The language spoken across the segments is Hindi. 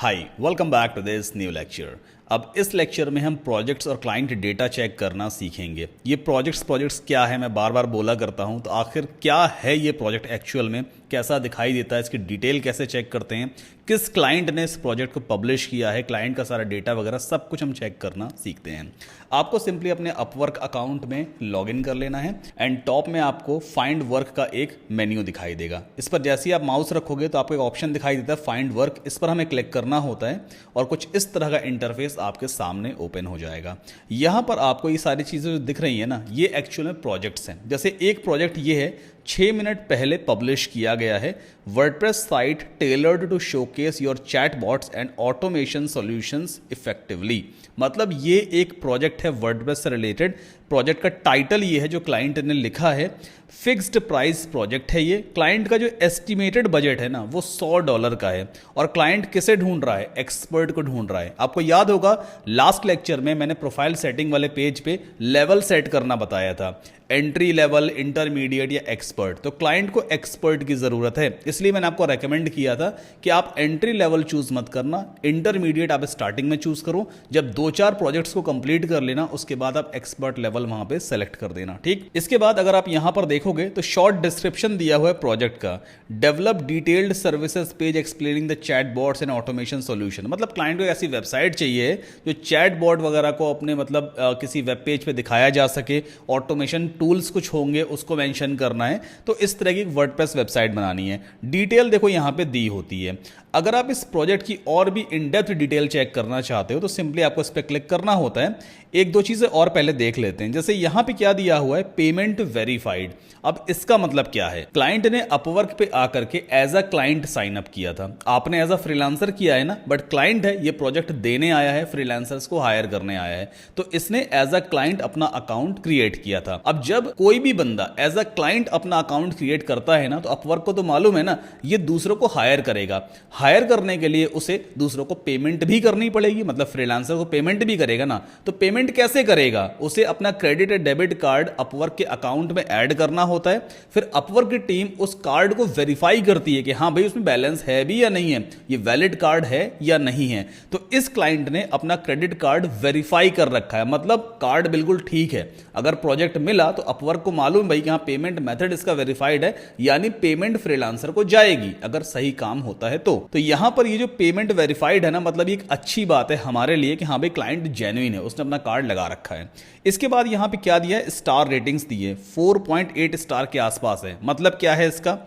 Hi welcome back to this new lecture. अब इस लेक्चर में हम प्रोजेक्ट्स और क्लाइंट डेटा चेक करना सीखेंगे। ये प्रोजेक्ट्स क्या है, मैं बार बार बोला करता हूँ, तो आखिर क्या है ये प्रोजेक्ट एक्चुअल में, कैसा दिखाई देता है, इसकी डिटेल कैसे चेक करते हैं, किस क्लाइंट ने इस प्रोजेक्ट को पब्लिश किया है, क्लाइंट का सारा डेटा वगैरह सब कुछ हम चेक करना सीखते हैं। आपको सिंपली अपने अपवर्क अकाउंट में लॉगिन कर लेना है एंड टॉप में आपको फाइंड वर्क का एक मेन्यू दिखाई देगा। इस पर जैसे ही आप माउस रखोगे तो आपको एक ऑप्शन दिखाई देता है फाइंड वर्क, इस पर हमें क्लिक करना होता है और कुछ इस तरह का इंटरफेस आपके सामने ओपन हो जाएगा। यहां पर आपको ये सारी चीजें जो दिख रही है ना, ये एक्चुअल में प्रोजेक्ट्स हैं। जैसे एक प्रोजेक्ट ये है, 6 मिनट पहले पब्लिश किया गया है, WordPress site tailored to showcase your chatbots and automation solutions effectively. मतलब ये एक प्रोजेक्ट है वर्डप्रेस से रिलेटेड। प्रोजेक्ट का टाइटल ये है जो क्लाइंट ने लिखा है, फिक्स्ड प्राइस प्रोजेक्ट है ये। क्लाइंट का जो एस्टिमेटेड बजट है ना वो $100 का है और क्लाइंट किसे ढूंढ रहा है, एक्सपर्ट को ढूंढ रहा है। आपको याद होगा लास्ट लेक्चर में मैंने प्रोफाइल सेटिंग वाले पेज पे लेवल सेट करना बताया था, एंट्री लेवल, इंटरमीडिएट या एक्सपर्ट। तो क्लाइंट को एक्सपर्ट की जरूरत है, इसलिए मैंने आपको रेकमेंड किया था कि आप एंट्री लेवल चूज मत करना, इंटरमीडिएट आप स्टार्टिंग में चूज करो। जब 2-4 प्रोजेक्ट्स को कंप्लीट कर लेना उसके बाद आप एक्सपर्ट लेवल वहां पे सेलेक्ट कर देना, ठीक। इसके बाद अगर आप यहां पर देखोगे तो शॉर्ट डिस्क्रिप्शन दिया हुआ है प्रोजेक्ट का, develop detailed services page explaining the chatbots and automation solution. मतलब क्लाइंट को ऐसी वेबसाइट चाहिए जो चैटबॉट वगैरह को अपने मतलब किसी वेब पेज पे दिखाया जा सके, ऑटोमेशन टूल्स कुछ होंगे उसको मेंशन करना है, तो इस तरह की वर्डप्रेस वेबसाइट बनानी है। डिटेल देखो यहां पे दी होती है। अगर आप इस प्रोजेक्ट की और भी इन डेप्थ डिटेल चेक करना चाहते हो तो सिंपली आपको इस पर क्लिक करना होता है। एक दो चीजें और पहले देख लेते हैं। जैसे यहां पे क्या दिया हुआ है, पेमेंट वेरीफाइड। अब इसका मतलब क्या है, क्लाइंट ने अपवर्क पे आकर के as a client sign up किया था, आपने एज अ फ्रीलांसर किया है ना, बट क्लाइंट है, ये प्रोजेक्ट देने आया है, फ्रीलांसर्स को हायर करने आया है, तो इसने एज अ क्लाइंट अपना अकाउंट क्रिएट किया था। अब जब कोई भी बंदा एज अ क्लाइंट अपना अकाउंट क्रिएट करता है ना, तो अपवर्क को तो मालूम है ना ये दूसरों को हायर करेगा। हायर करने के लिए उसे दूसरों को पेमेंट भी करनी पड़ेगी, मतलब फ्रीलांसर को पेमेंट भी करेगा ना। तो पेमेंट कैसे करेगा, उसे अपना क्रेडिट या डेबिट कार्ड अपवर्क के अकाउंट में ऐड करना होता है। फिर अपवर्क की टीम उस कार्ड को वेरीफाई करती है कि हाँ भाई उसमें बैलेंस है भी या नहीं है, ये वैलिड कार्ड है या नहीं है। तो इस क्लाइंट ने अपना क्रेडिट कार्ड वेरीफाई कर रखा है, मतलब कार्ड बिल्कुल ठीक है। अगर प्रोजेक्ट मिला तो अपवर्क को मालूम भाई कि हाँ पेमेंट मेथड इसका वेरीफाइड है, यानी पेमेंट फ्रीलांसर को जाएगी अगर सही काम होता है तो यहां पर ये जो पेमेंट वेरीफाइड है ना, मतलब ये एक अच्छी बात है हमारे लिए कि हाँ भाई क्लाइंट जेन्युइन है, उसने अपना कार्ड लगा रखा है। इसके बाद यहां पे क्या दिया है, स्टार रेटिंग्स दी है, 4.8 स्टार के आसपास है। मतलब क्या है इसका,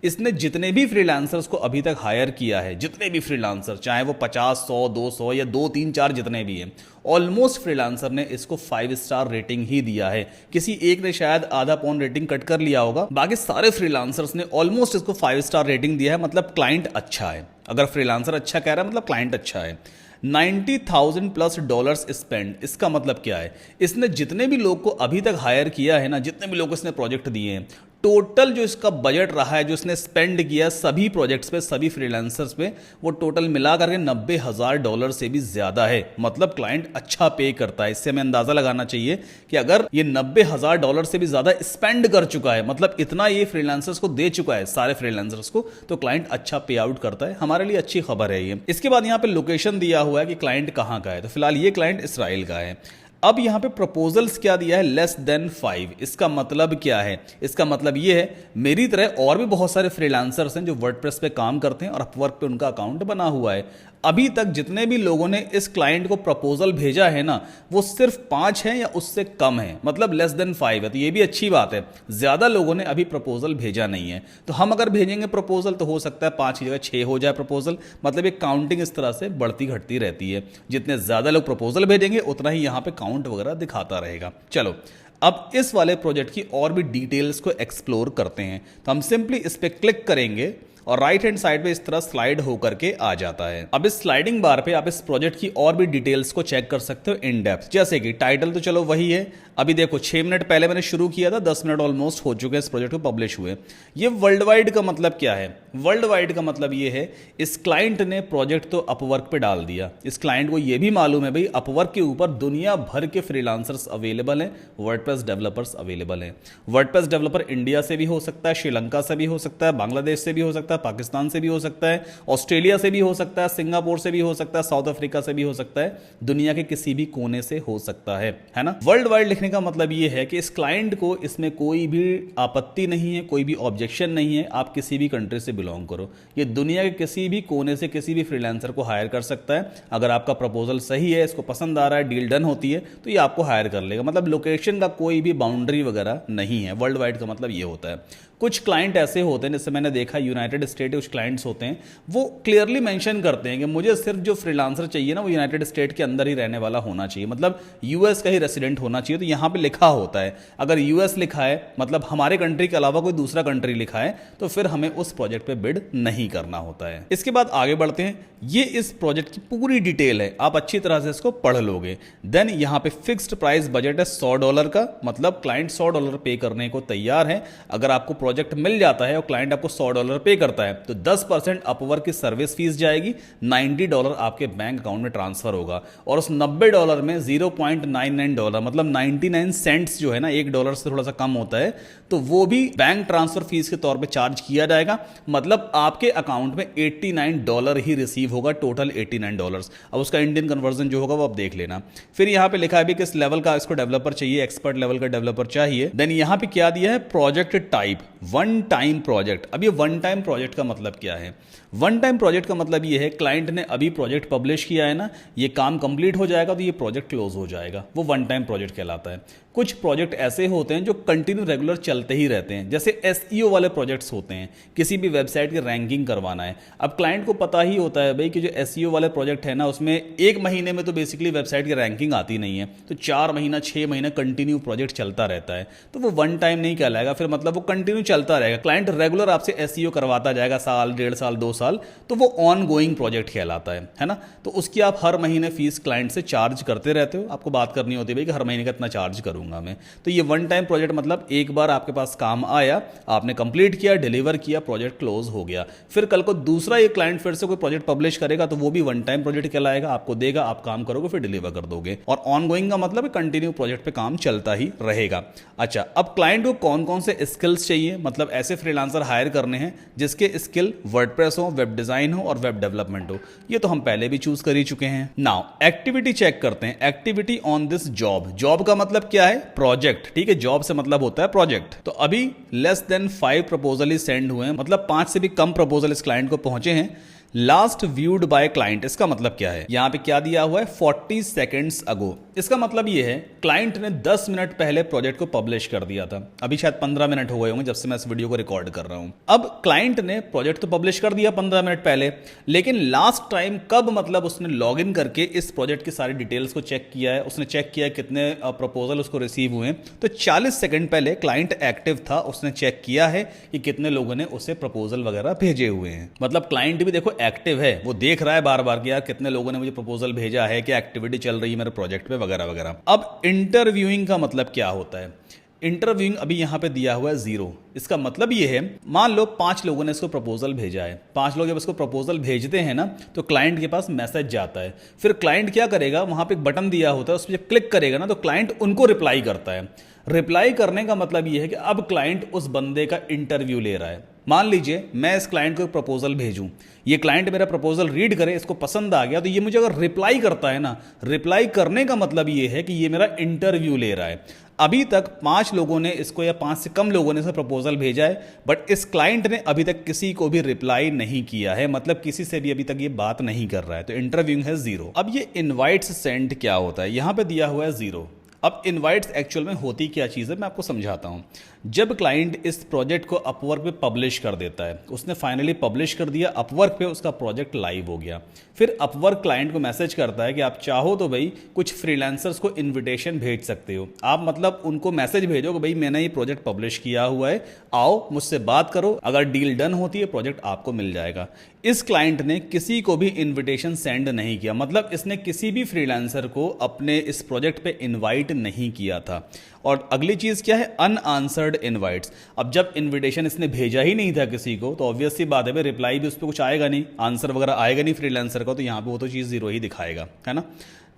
इसने जितने भी फ्रीलांसर्स को अभी तक हायर किया है, जितने भी फ्रीलांसर, चाहे वो 50, 100, 200 या 2, 3, 4 जितने भी हैं, ऑलमोस्ट फ्रीलांसर ने इसको 5 स्टार रेटिंग ही दिया है। किसी एक ने शायद आधा पौन रेटिंग कट कर लिया होगा, बाकी सारे फ्रीलांसर्स ने ऑलमोस्ट इसको 5 स्टार रेटिंग दिया है। मतलब क्लाइंट अच्छा है, अगर फ्रीलांसर अच्छा कह रहा है मतलब क्लाइंट अच्छा है। $90,000+ स्पेंड, इसका मतलब क्या है, इसने जितने भी लोग को अभी तक हायर किया है ना, जितने भी लोग इसने प्रोजेक्ट दिए हैं, टोटल जो इसका बजट रहा है, जो इसने स्पेंड किया सभी प्रोजेक्ट्स पे, सभी फ्रीलांसर्स पे, वो टोटल मिला करके $90,000 से भी ज्यादा है। मतलब क्लाइंट अच्छा पे करता है। इससे हमें अंदाजा लगाना चाहिए कि अगर ये $90,000 से भी ज्यादा स्पेंड कर चुका है, मतलब इतना ये फ्रीलांसर्स को दे चुका है, सारे फ्रीलांसर्स को, तो क्लाइंट अच्छा पे आउट करता है। हमारे लिए अच्छी खबर है ये। इसके बाद यहाँ पे लोकेशन दिया हुआ है कि क्लाइंट कहाँ का है, तो फिलहाल ये क्लाइंट इसराइल का है। अब यहां पे प्रपोजल्स क्या दिया है, लेस देन 5। इसका मतलब क्या है, इसका मतलब ये है मेरी तरह और भी बहुत सारे फ्रीलांसर्स हैं जो वर्डप्रेस पे काम करते हैं और अपवर्क पे उनका अकाउंट बना हुआ है। अभी तक जितने भी लोगों ने इस क्लाइंट को प्रपोजल भेजा है ना, वो सिर्फ 5 हैं या उससे कम है, मतलब लेस देन 5 है। तो ये भी अच्छी बात है, ज्यादा लोगों ने अभी प्रपोजल भेजा नहीं है। तो हम अगर भेजेंगे प्रपोजल तो हो सकता है 5 की जगह 6 हो जाए प्रपोजल। मतलब एक काउंटिंग इस तरह से बढ़ती घटती रहती है, जितने ज्यादा लोग प्रपोजल भेजेंगे उतना ही यहां पे काउंट वगैरह दिखाता रहेगा। चलो अब इस वाले प्रोजेक्ट की और भी डिटेल्स को एक्सप्लोर करते हैं। तो हम सिंपली इस पर क्लिक करेंगे और राइट हैंड साइड पे इस तरह स्लाइड होकर के आ जाता है। अब इस स्लाइडिंग बार पे आप इस प्रोजेक्ट की और भी डिटेल्स को चेक कर सकते हो इन डेप्थ। जैसे कि टाइटल तो चलो वही है, अभी देखो 6 मिनट पहले मैंने शुरू किया था, 10 मिनट ऑलमोस्ट हो चुके हैं इस प्रोजेक्ट को पब्लिश हुए। ये वर्ल्ड वाइड का मतलब क्या है, वर्ल्ड वाइड का मतलब ये है इस क्लाइंट ने प्रोजेक्ट तो अपवर्क पे डाल दिया, इस क्लाइंट को ये भी मालूम है भाई अपवर्क के ऊपर दुनिया भर के फ्रीलांसर्स अवेलेबल हैं, वर्डप्रेस डेवलपर्स अवेलेबल हैं। वर्डप्रेस डेवलपर इंडिया से भी हो सकता है, श्रीलंका से भी हो सकता है, बांग्लादेश से भी हो सकता है, पाकिस्तान से भी हो सकता है, ऑस्ट्रेलिया से भी हो सकता है, सिंगापुर से भी हो सकता है, साउथ अफ्रीका से भी हो सकता है, दुनिया के किसी भी कोने से हो सकता है ना। वर्ल्ड वाइड लिखने का मतलब ये है कि इस क्लाइंट को इसमें कोई भी आपत्ति नहीं है, कोई भी ऑब्जेक्शन नहीं है, आप किसी भी कंट्री से बिलोंग करो, ये दुनिया के किसी भी कोने से किसी भी फ्रीलांसर को हायर कर सकता है। अगर आपका प्रपोजल सही है, इसको पसंद आ रहा है, डील डन होती है तो ये आपको हायर कर लेगा। मतलब लोकेशन का कोई भी बाउंड्री वगैरह नहीं है। वर्ल्ड वाइड का मतलब ये होता है। कुछ क्लाइंट ऐसे होते हैं, जैसे मैंने देखा यूनाइटेड स्टेट कुछ क्लाइंट्स होते हैं, वो क्लियरली मेंशन करते हैं कि मुझे सिर्फ जो फ्रीलांसर चाहिए ना वो यूनाइटेड स्टेट के अंदर ही रहने वाला होना चाहिए, मतलब यूएस का ही रेसिडेंट होना चाहिए। तो यहां पे लिखा होता है, अगर यूएस लिखा है मतलब हमारे कंट्री के अलावा कोई दूसरा कंट्री लिखा है तो फिर हमें उस प्रोजेक्ट पे बिड नहीं करना होता है। इसके बाद आगे बढ़ते हैं। ये इस प्रोजेक्ट की पूरी डिटेल है, आप अच्छी तरह से इसको पढ़ लोगे। देन यहां पे फिक्स्ड प्राइस बजट है $100 का, मतलब क्लाइंट $100 पे करने को तैयार है। अगर आपको प्रोजेक्ट मिल जाता है और क्लाइंट आपको $100 पे करता है तो 10% अपवर्क की सर्विस फीस जाएगी, $90 आपके बैंक अकाउंट में ट्रांसफर होगा, और उस $90 में $0.99 मतलब 99 सेंट्स जो है ना, $1 से थोड़ा सा कम होता है, तो वो भी बैंक ट्रांसफर फीस के तौर पे चार्ज किया जाएगा। मतलब आपके अकाउंट में $89 ही रिसीव होगा, टोटल $89। अब उसका इंडियन कन्वर्जन जो होगा वो आप देख लेना। फिर यहां पे लिखा है भी किस लेवल का इसको डेवलपर चाहिए, एक्सपर्ट लेवल का डेवलपर चाहिए। देन यहां पे क्या दिया है, project type one time project. अब ये वन टाइम प्रोजेक्ट का मतलब क्या है? वन टाइम प्रोजेक्ट का मतलब ये है क्लाइंट ने अभी प्रोजेक्ट पब्लिश किया है ना, ये काम कंप्लीट हो जाएगा तो ये प्रोजेक्ट क्लोज हो जाएगा, वो वन टाइम प्रोजेक्ट कहलाता है। कुछ प्रोजेक्ट ऐसे होते हैं जो कंटिन्यू रेगुलर चलते ही रहते हैं, जैसे एसईओ वाले प्रोजेक्ट्स होते हैं, किसी भी वेबसाइट की रैंकिंग करवाना है। अब क्लाइंट को पता ही होता है भाई कि जो एसईओ वाले प्रोजेक्ट है ना, उसमें एक महीने में तो बेसिकली वेबसाइट की रैंकिंग आती नहीं है, तो 4 महीना 6 महीना कंटिन्यू प्रोजेक्ट चलता रहता है, तो वो वन टाइम नहीं कहलाएगा। फिर मतलब वो कंटिन्यू चलता रहेगा, क्लाइंट रेगुलर आपसे एसईओ करवाता जाएगा, साल 1.5 साल 2 साल, तो वो ऑन गोइंग प्रोजेक्ट कहलाता है ना। तो उसकी आप हर महीने फीस क्लाइंट से चार्ज करते रहते हो, आपको बात करनी होती है भाई कि हर महीने का इतना चार्ज करूंगा मैं। तो ये वन टाइम प्रोजेक्ट मतलब एक बार आपके पास काम आया, आपने कंप्लीट किया, डिलीवर किया, प्रोजेक्ट क्लोज हो गया। फिर कल को दूसरा ये क्लाइंट फिर से कोई प्रोजेक्ट पब्लिश करेगा तो वो भी वन टाइम प्रोजेक्ट कहलाएगा, आपको देगा, आप काम करोगे, फिर डिलीवर कर दोगे। और ऑन गोइंग का मतलब कंटिन्यू प्रोजेक्ट पे काम चलता ही रहेगा। अच्छा, अब क्लाइंट को कौन कौन से स्किल्स चाहिए, मतलब ऐसे फ्रीलांसर हायर करने हैं जिसके स्किल वर्डप्रेस हो, वेब डिजाइन हो और वेब डेवलपमेंट हो। ये तो हम पहले भी चूज कर ही चुके हैं। नाउ एक्टिविटी चेक करते हैं, activity on this job. Job का मतलब क्या है? प्रोजेक्ट, ठीक है, जॉब से मतलब होता है प्रोजेक्ट। तो अभी लेस देन 5 प्रपोजल ही सेंड हुए हैं, मतलब 5 से भी कम प्रपोजल इस क्लाइंट को पहुंचे हैं। लास्ट व्यूड बाय क्लाइंट, इसका मतलब क्या है? यहां पे क्या दिया हुआ है, 40 सेकेंड्स अगो। इसका मतलब ये है क्लाइंट ने 10 मिनट पहले प्रोजेक्ट को पब्लिश कर दिया था, अभी शायद 15 मिनट हो गए होंगे जब से मैं इस वीडियो को रिकॉर्ड कर रहा हूं। अब क्लाइंट ने प्रोजेक्ट तो पब्लिश कर दिया 15 मिनट पहले, लेकिन लास्ट टाइम कब, मतलब उसने लॉग इन करके इस प्रोजेक्ट की सारी डिटेल्स को चेक किया है, उसने चेक किया कितने प्रपोजल उसको रिसीव हुए। तो 40 सेकंड पहले क्लाइंट एक्टिव था, उसने चेक किया है कि कितने लोगों ने उसे प्रपोजल वगैरह भेजे हुए हैं। मतलब क्लाइंट भी देखो एक्टिव है, वो देख रहा है बार बार कि यार कितने लोगों ने मुझे प्रपोजल भेजा है, क्या एक्टिविटी चल रही है मेरे प्रोजेक्ट पे वगैरह वगैरह। अब इंटरव्यूइंग का मतलब क्या होता है? इंटरव्यूइंग अभी यहां पे दिया हुआ है 0। इसका मतलब ये है, मान लो 5 लोगों ने इसको प्रपोजल भेजा है, 5 लोग जब इसको प्रपोजल भेजते हैं ना तो क्लाइंट के पास मैसेज जाता है। फिर क्लाइंट क्या करेगा, वहां पे एक बटन दिया होता है, उस पर जब क्लिक करेगा ना तो क्लाइंट उनको रिप्लाई करता है। रिप्लाई करने का मतलब ये है कि अब क्लाइंट उस बंदे का इंटरव्यू ले रहा है। मान लीजिए मैं इस क्लाइंट को प्रपोजल भेजूं, ये क्लाइंट मेरा प्रपोजल रीड करे, इसको पसंद आ गया, तो ये मुझे अगर रिप्लाई करता है ना, रिप्लाई करने का मतलब ये है कि ये मेरा इंटरव्यू ले रहा है। अभी तक 5 लोगों ने इसको, या 5 से कम लोगों ने इसे प्रपोजल भेजा है, बट इस क्लाइंट ने अभी तक किसी को भी रिप्लाई नहीं किया है, मतलब किसी से भी अभी तक ये बात नहीं कर रहा है, तो इंटरव्यूइंग है 0। अब ये इनवाइट्स सेंड क्या होता है, यहां पे दिया हुआ है 0। अब इनवाइट्स एक्चुअल में होती क्या चीज़ है मैं आपको समझाता हूं। जब क्लाइंट इस प्रोजेक्ट को अपवर्क पे पब्लिश कर देता है, उसने फाइनली पब्लिश कर दिया अपवर्क पे, उसका प्रोजेक्ट लाइव हो गया, फिर अपवर्क क्लाइंट को मैसेज करता है कि आप चाहो तो भाई कुछ फ्रीलांसर्स को इन्विटेशन भेज सकते हो। आप मतलब उनको मैसेज भेजो कि भाई मैंने ये प्रोजेक्ट पब्लिश किया हुआ है, आओ मुझसे बात करो, अगर डील डन होती है प्रोजेक्ट आपको मिल जाएगा। इस क्लाइंट ने किसी को भी इन्विटेशन सेंड नहीं किया, मतलब इसने किसी भी फ्रीलांसर को अपने इस प्रोजेक्ट पे इन्वाइट इनवाइट नहीं किया था। और अगली चीज़ क्या है, अनआंसर्ड इनवाइट्स। अब जब इनविटेशन इसने भेजा ही नहीं था किसी को तो ऑब्वियस सी बात है भाई, रिप्लाई भी उस पर कुछ आएगा नहीं, आंसर वगैरह आएगा नहीं फ्रीलांसर का, तो यहाँ पे वो तो चीज़ जीरो ही दिखाएगा, है ना।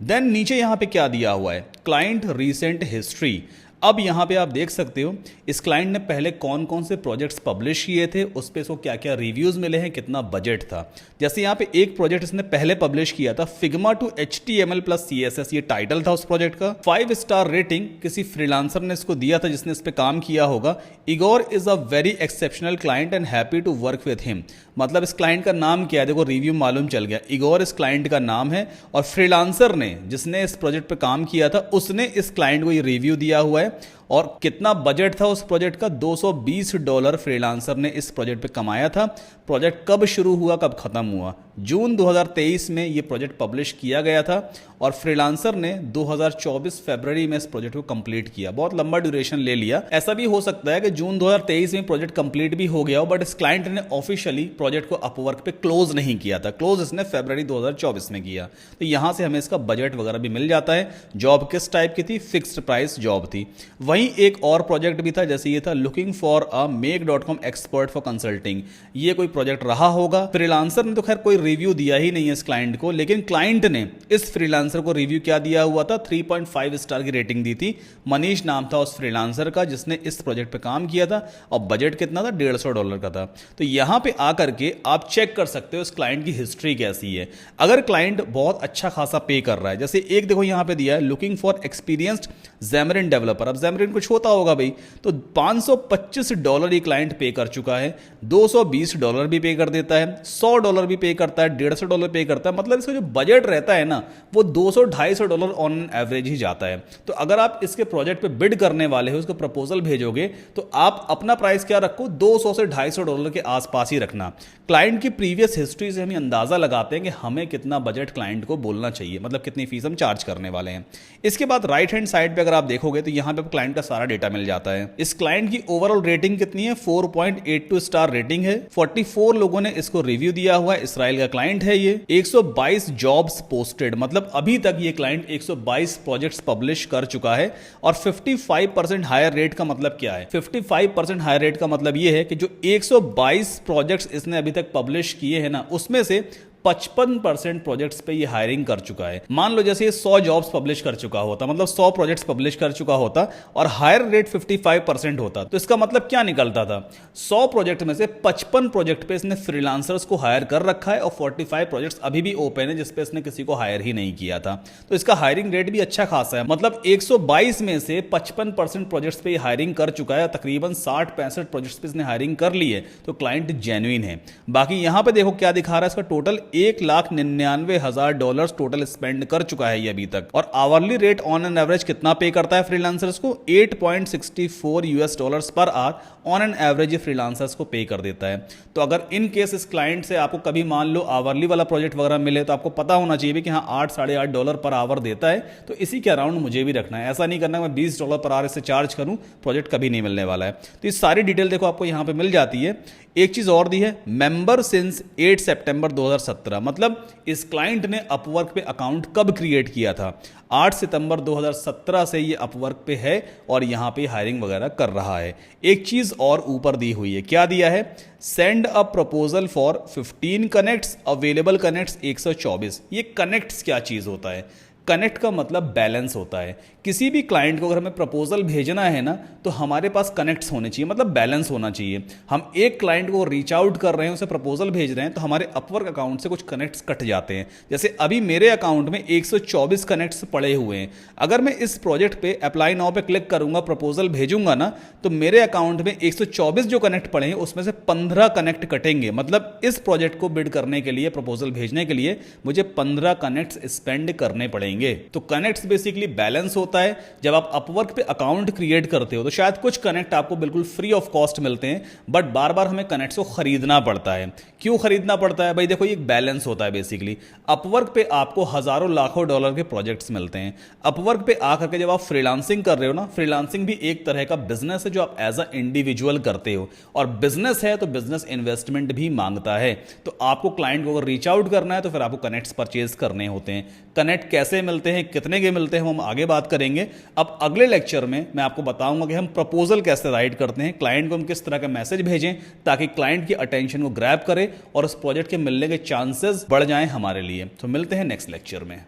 देन नीचे यहाँ पे क्या दिया हुआ है, क्लाइंट रीसेंट हिस्ट्री। अब यहाँ पे आप देख सकते हो इस क्लाइंट ने पहले कौन कौन से प्रोजेक्ट्स पब्लिश किए थे, उस पे इसको क्या क्या रिव्यूज मिले हैं, कितना बजट था। जैसे यहाँ पे एक प्रोजेक्ट इसने पहले पब्लिश किया था, Figma to HTML plus CSS, ये टाइटल था उस प्रोजेक्ट का। 5 स्टार रेटिंग किसी फ्रीलांसर ने इसको दिया था जिसने इस पे काम किया होगा। Igor is a very exceptional client and happy to work with him. मतलब इस क्लाइंट का नाम क्या है, देखो रिव्यू मालूम चल गया, इगोर इस क्लाइंट का नाम है और फ्रीलांसर ने जिसने इस प्रोजेक्ट पे काम किया था उसने इस क्लाइंट को ये रिव्यू दिया हुआ है। और कितना बजट था उस प्रोजेक्ट का, $220 फ्रीलांसर ने इस प्रोजेक्ट पे कमाया था। प्रोजेक्ट कब शुरू हुआ, कब खत्म हुआ, जून 2023 में ये प्रोजेक्ट पब्लिश किया गया था और फ्रीलांसर ने 2024 फरवरी में इस प्रोजेक्ट को कंप्लीट किया। बहुत लंबा ड्यूरेशन ले लिया। ऐसा भी हो सकता है कि जून 2023 में प्रोजेक्ट कंप्लीट भी हो गया हो, बट इस क्लाइंट ने ऑफिशियली प्रोजेक्ट को अपवर्क पे क्लोज नहीं किया था, क्लोज इसने फरवरी 2024 में किया। तो यहां से हमें इसका बजट वगैरह भी मिल जाता है। जॉब किस टाइप की थी, फिक्स्ड प्राइस जॉब थी। वहीं एक और प्रोजेक्ट भी था, जैसे ये था looking for a make.com expert for consulting. ये कोई प्रोजेक्ट रहा होगा। फ्रीलांसर ने तो खैर कोई रिव्यू दिया ही नहीं है इस क्लाइंट को, लेकिन क्लाइंट ने इस फ्रीलांसर को रिव्यू क्या दिया हुआ था, 3.5 स्टार की रेटिंग दी थी। मनीष नाम था उस फ्रीलांसर का जिसने इस प्रोजेक्ट पे काम किया था और बजट कितना था, $150 का था। तो यहां पे आकर के आप चेक कर सकते हो इस क्लाइंट की हिस्ट्री कैसी है। अगर क्लाइंट बहुत अच्छा खासा पे कर रहा है, जैसे एक देखो यहां पे दिया है looking for experienced Xamarin developer. अब Xamarin कुछ होता होगा भाई, तो $525 ये क्लाइंट पे कर चुका है, $220 भी पे कर देता है, $100 भी पे करता है, $150 पे करता है। मतलब इसका जो बजट रहता है ना वो $200-250 ऑन एवरेज ही जाता है। तो अगर आप इसके प्रोजेक्ट पे बिड करने वाले हो, इसको प्रपोजल भेजोगे, तो आप अपना प्राइस क्या रखो, $200 से $250 के आसपास ही रखना। क्लाइंट की प्रीवियस हिस्ट्री से हम अंदाजा लगाते हैं कि हमें कितना बजट क्लाइंट को बोलना चाहिए, मतलब कितनी फीस हम चार्ज करने वाले हैं। इसके बाद राइट हैंड साइड पे अगर आप देखोगे तो यहां पे क्लाइंट का सारा डेटा मिल जाता है। इस क्लाइंट की ओवरऑल रेटिंग कितनी है, 4.82 स्टार रेटिंग है। 44 लोगों ने इसको रिव्यू दिया हुआ है। इसराइल का क्लाइंट है ये। 122 जॉब्स पोस्टेड, मतलब अभी तक ये क्लाइंट 122 प्रोजेक्ट्स पब्लिश कर चुका है। और 55% हायर रेट का मतलब क्या है, 55% हायर रेट का मतलब ये है कि जो 122 प्रोजेक्ट्स इसने अभी तक पब्लिश किए हैं ना, उसमें से 55% प्रोजेक्ट्स पे ये हायरिंग कर चुका है। मान लो जैसे ये 100 जॉब्स पब्लिश कर चुका होता, मतलब 100 प्रोजेक्ट्स पब्लिश कर चुका होता और हायर रेट 55% होता, तो इसका मतलब क्या निकलता था, 100 प्रोजेक्ट में से 55 प्रोजेक्ट पे इसने फ्रीलांसर्स को हायर कर रखा है और 45 प्रोजेक्ट्स अभी भी ओपन है जिसपे इसने किसी को हायर ही नहीं किया था। तो इसका हायरिंग रेट भी अच्छा खासा है। मतलब 122 में से 55% प्रोजेक्ट्स पे हायरिंग कर चुका है, तकरीबन 60-65 प्रोजेक्ट्स पे इसने हायरिंग कर ली है, तो क्लाइंट जेन्युइन है। बाकी यहां पे देखो क्या दिखा रहा है, इसका टोटल $1,99,000 टोटल स्पेंड कर चुका है ये अभी तक। और hourly rate on an average कितना पे करता है फ्रीलांसर्स को, $8.64 per hour on an average freelancers को पे कर देता है। तो अगर इन केस इस क्लाइंट से आपको कभी मान लो आवरली वाला प्रोजेक्ट वगैरह मिले तो आपको पता होना चाहिए कि हाँ $8-8.5 पर आवर देता है, तो इसी के अराउंड मुझे भी रखना है। ऐसा नहीं करना मैं $20 पर आवर इससे चार्ज करूं, प्रोजेक्ट कभी नहीं मिलने वाला है। तो ये सारी डिटेल देखो आपको यहां पे मिल जाती है। एक चीज और दी है, मेंबर सिंस 8 सितंबर 2017, मतलब इस क्लाइंट ने अपवर्क पे अकाउंट कब क्रिएट किया था, 8 सितंबर 2017 से ये अपवर्क पे है और यहां पे हायरिंग वगैरह कर रहा है। एक चीज और ऊपर दी हुई है, क्या दिया है, send a proposal for 15 connects, available connects 124। ये कनेक्ट्स क्या चीज होता है, कनेक्ट का मतलब बैलेंस होता है। किसी भी क्लाइंट को अगर हमें प्रपोजल भेजना है ना, तो हमारे पास कनेक्ट्स होने चाहिए, मतलब बैलेंस होना चाहिए। हम एक क्लाइंट को रीच आउट कर रहे हैं, उसे प्रपोजल भेज रहे हैं, तो हमारे अपवर्क अकाउंट से कुछ कनेक्ट्स कट जाते हैं। जैसे अभी मेरे अकाउंट में 124 कनेक्ट्स पड़े हुए हैं। अगर मैं इस प्रोजेक्ट पे अप्लाई नाउ पे क्लिक करूंगा, प्रपोजल भेजूंगा ना, तो मेरे अकाउंट में 124 जो कनेक्ट पड़े हैं उसमें से 15 कनेक्ट कटेंगे। मतलब इस प्रोजेक्ट को बिड करने के लिए, प्रपोजल भेजने के लिए मुझे 15 कनेक्ट्स स्पेंड करने पड़ेंगे। तो कनेक्ट्स बेसिकली बैलेंस होता है। जब आप अपवर्क पे अकाउंट क्रिएट करते हो तो शायद कुछ कनेक्ट आपको बिल्कुल फ्री ऑफ कॉस्ट मिलते हैं, बट बार बार हमें कनेक्ट्स को खरीदना पड़ता है। क्यों खरीदना पड़ता है भाई, देखो ये एक बैलेंस होता है बेसिकली। अपवर्क पे आपको हजारों लाखों डॉलर के प्रोजेक्ट्स मिलते हैं। अपवर्क पे आकर के जब आप फ्रीलांसिंग कर रहे हो ना, फ्रीलांसिंग भी एक तरह का बिजनेस है जो आप एज अ इंडिविजुअल करते हो, और बिजनेस है तो बिजनेस इन्वेस्टमेंट भी मांगता है। तो आपको क्लाइंट को अगर रीच आउट करना है तो फिर आपको कनेक्ट्स परचेज करने होते हैं। कनेक्ट कैसे कैसे मिलते हैं, कितने के मिलते हैं, हम आगे बात करेंगे। अब अगले लेक्चर में मैं आपको बताऊंगा कि हम प्रपोजल कैसे राइट करते हैं, क्लाइंट को हम किस तरह का मैसेज भेजें ताकि क्लाइंट की अटेंशन को ग्रैब करे और उस प्रोजेक्ट के मिलने के चांसेस बढ़ जाएं हमारे लिए। तो मिलते हैं नेक्स्ट लेक्चर में।